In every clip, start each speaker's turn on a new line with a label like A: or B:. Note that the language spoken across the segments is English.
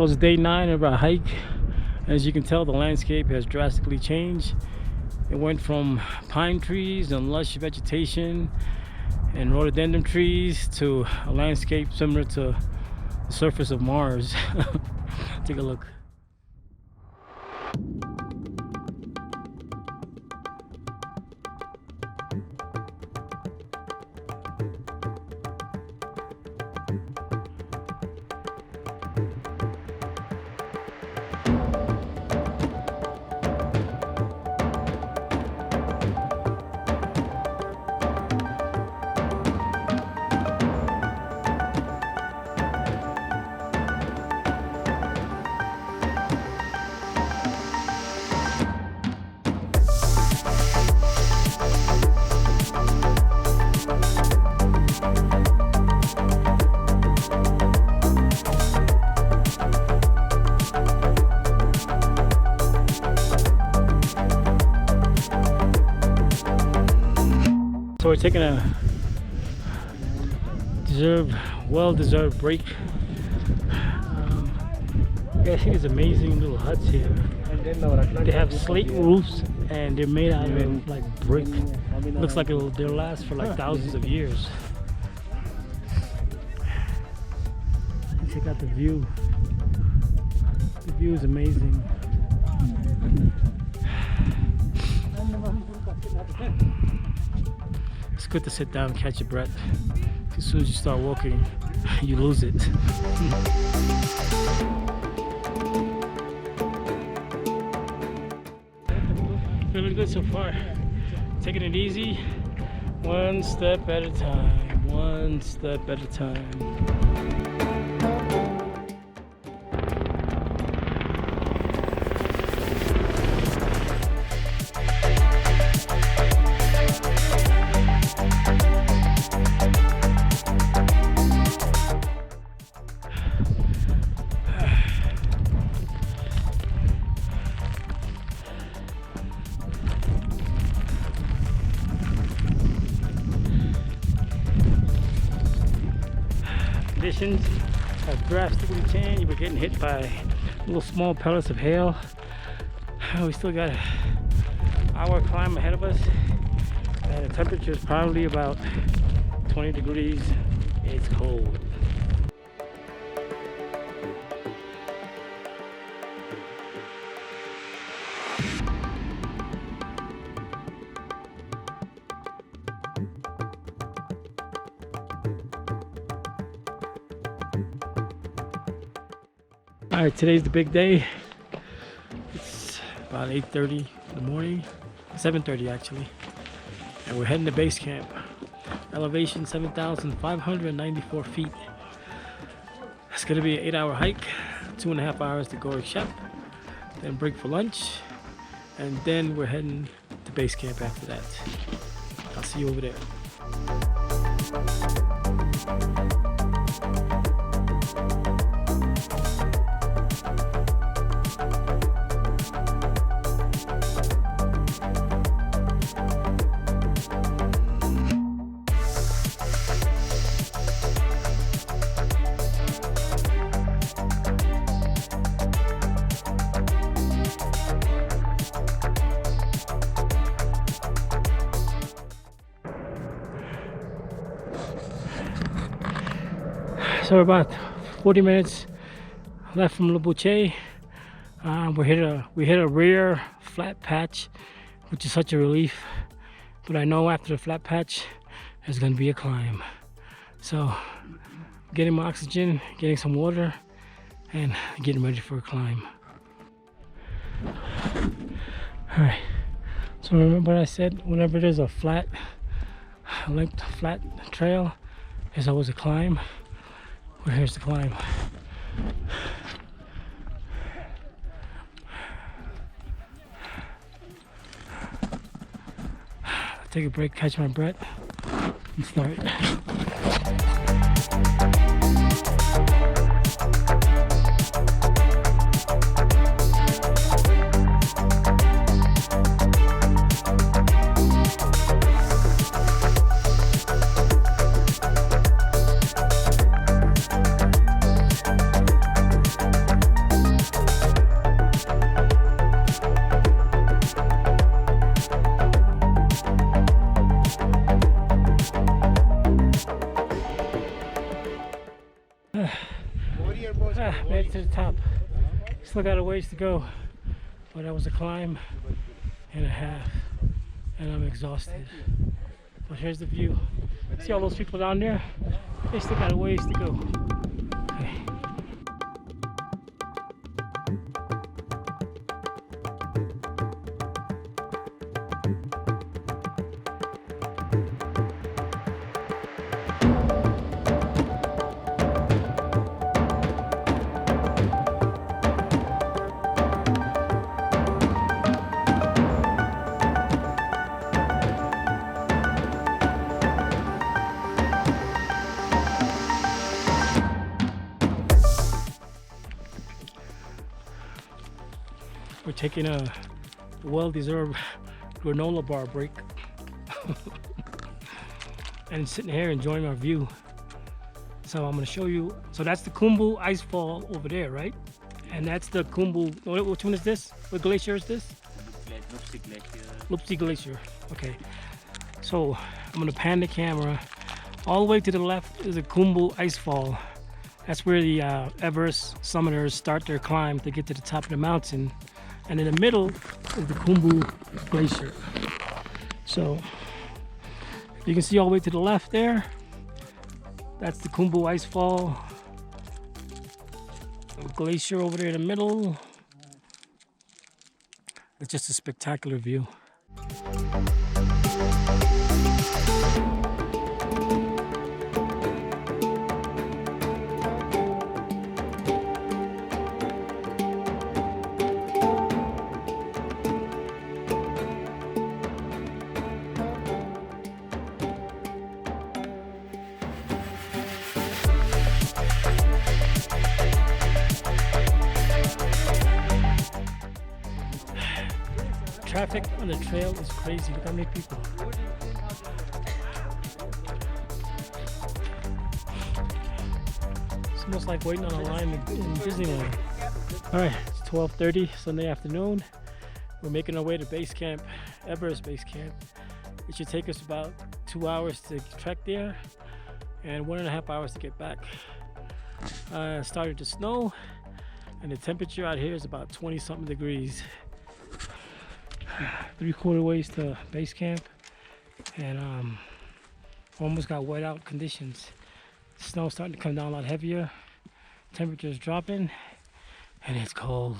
A: So it's day 9 of our hike. As you can tell, the landscape has drastically changed. It went from pine trees and lush vegetation and rhododendron trees to a landscape similar to the surface of Mars. Take a look. So we're taking a well-deserved break. You guys see these amazing little huts here. They have slate roofs and they're made out of like brick. Looks like they'll last for like thousands of years. Check out the view. The view is amazing. It's good to sit down and catch your breath. As soon as you start walking, you lose it. Feeling good so far. Taking it easy, one step at a time, one step at a time. Conditions have drastically changed. We're getting hit by little small pellets of hail. We still got an hour climb ahead of us, and the temperature is probably about 20 degrees. It's cold. Alright, today's the big day. It's about 8:30 in the morning, 7:30 actually, and we're heading to base camp. Elevation 7,594 feet. It's gonna be an 8-hour hike, 2.5 hours to Gorge Shep, then break for lunch, and then we're heading to base camp after that. I'll see you over there. So about 40 minutes left from Le Boucher. We hit a rare flat patch, which is such a relief. But I know after the flat patch, there's gonna be a climb. So getting my oxygen, getting some water, and getting ready for a climb. All right. So remember what I said? Whenever there's a flat trail, there's always a climb. Well, here's the climb. Take a break, catch my breath, and start. Still got a ways to go, but that was a climb and a half, and I'm exhausted. But here's the view. See all those people down there? They still got a ways to go. Okay. We're taking a well-deserved granola bar break and sitting here enjoying our view. So I'm going to show you. So that's the Khumbu ice fall over there, right? And that's the Khumbu. Which one is this? What glacier is this? Lupsi Glacier. Okay. So I'm going to pan the camera. All the way to the left is the Khumbu ice fall. That's where the Everest summiters start their climb to get to the top of the mountain. And in the middle is the Khumbu Glacier. So you can see all the way to the left there. That's the Khumbu ice fall. Glacier over there in the middle. It's just a spectacular view. Traffic on the trail is crazy. Look how many people. It's almost like waiting on a line in Disneyland. Alright, it's 12:30 Sunday afternoon. We're making our way to base camp, Everest base camp. It should take us about 2 hours to trek there and 1.5 hours to get back. It started to snow and the temperature out here is about 20 something degrees. 3/4 ways to base camp, and almost got wet out conditions. Snow's starting to come down a lot heavier, temperature's dropping, and it's cold.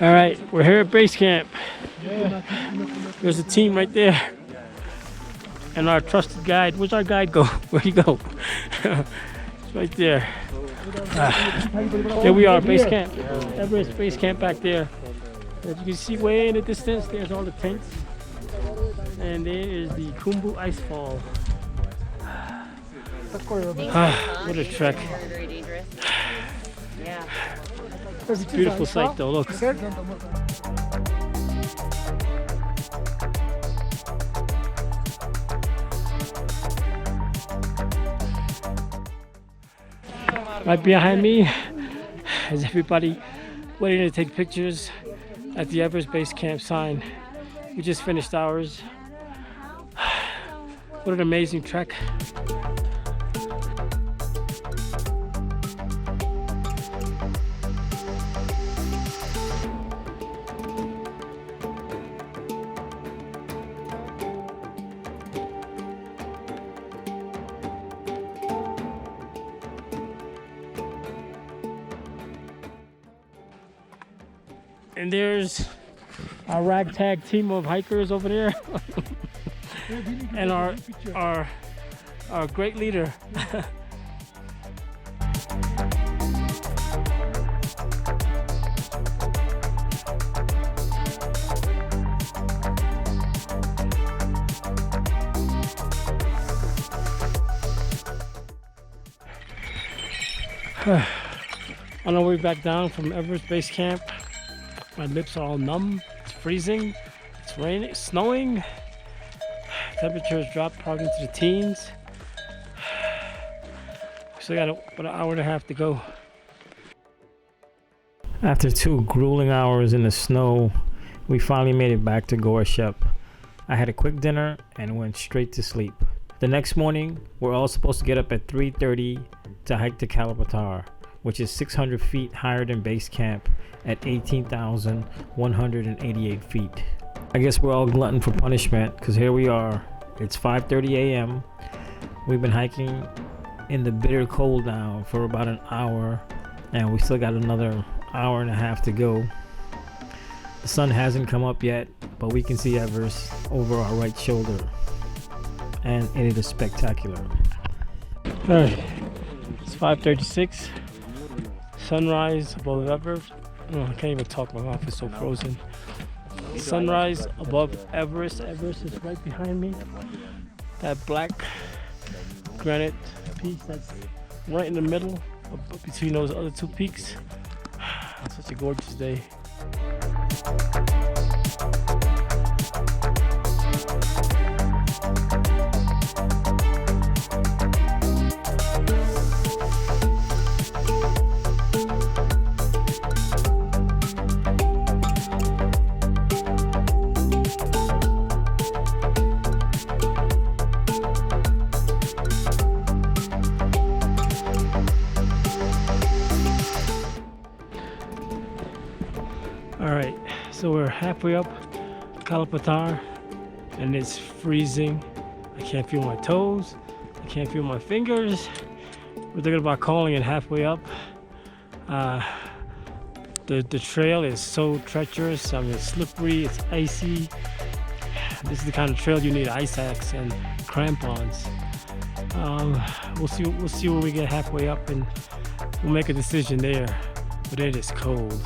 A: All right, we're here at base camp. There's a team right there. And our trusted guide. Where's our guide go? Where'd he go? It's right there. There we are, base camp. Everest base camp back there. As you can see way in the distance, there's all the tents. And there is the Khumbu ice fall. What a trek.
B: Very dangerous. Yeah.
A: It's a beautiful sight though, look. Right behind me is everybody waiting to take pictures at the Everest Base Camp sign. We just finished ours. What an amazing trek. And there's our ragtag team of hikers over there. And our great leader. On our way back down from Everest Base Camp, my lips are all numb, it's freezing. It's raining, snowing. Temperatures dropped probably into the teens. Still got about an hour and a half to go. After 2 grueling hours in the snow, we finally made it back to Goreshep. I had a quick dinner and went straight to sleep. The next morning, we're all supposed to get up at 3:30 to hike to Kalapatar, which is 600 feet higher than base camp at 18,188 feet. I guess we're all glutton for punishment because here we are. It's 5:30 a.m. We've been hiking in the bitter cold now for about an hour, and we still got another hour and a half to go. The sun hasn't come up yet, but we can see Everest over our right shoulder, and it is spectacular. Alright, it's 5:36. Sunrise above Everest. Oh, I can't even talk, my mouth is so frozen. Sunrise above Everest. Everest is right behind me. That black granite piece that's right in the middle between those other 2 peaks. It's such a gorgeous day. Alright, so we're halfway up Kalapatar and it's freezing. I can't feel my toes. I can't feel my fingers. We're thinking about calling it halfway up. The trail is so treacherous. I mean, it's slippery, it's icy. This is the kind of trail you need ice axe and crampons. We'll see when we get halfway up, and we'll make a decision there. But it is cold.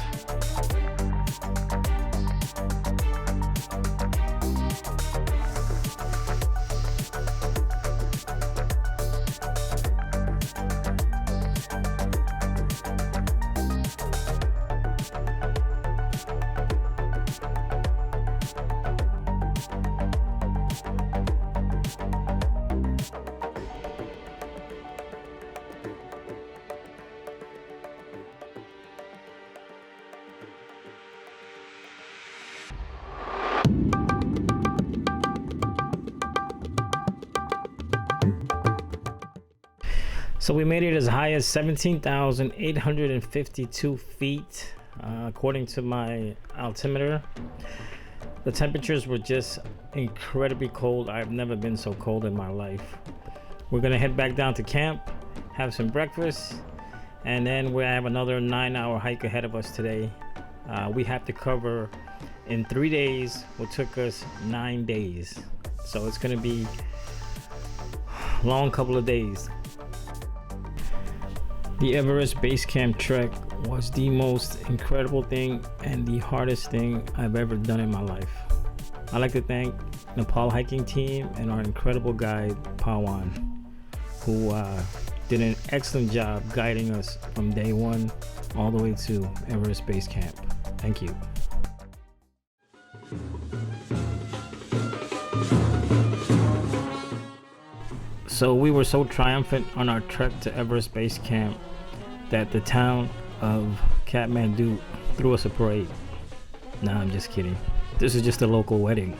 A: So we made it as high as 17,852 feet, according to my altimeter. The temperatures were just incredibly cold. I've never been so cold in my life. We're gonna head back down to camp, have some breakfast, and then we have another 9-hour hike ahead of us today. We have to cover in 3 days what took us 9 days. So it's gonna be a long couple of days. The Everest Base Camp trek was the most incredible thing and the hardest thing I've ever done in my life. I'd like to thank Nepal hiking team and our incredible guide, Pawan, who did an excellent job guiding us from day 1 all the way to Everest Base Camp. Thank you. So we were so triumphant on our trek to Everest Base Camp that the town of Kathmandu threw us a parade. Nah, I'm just kidding. This is just a local wedding.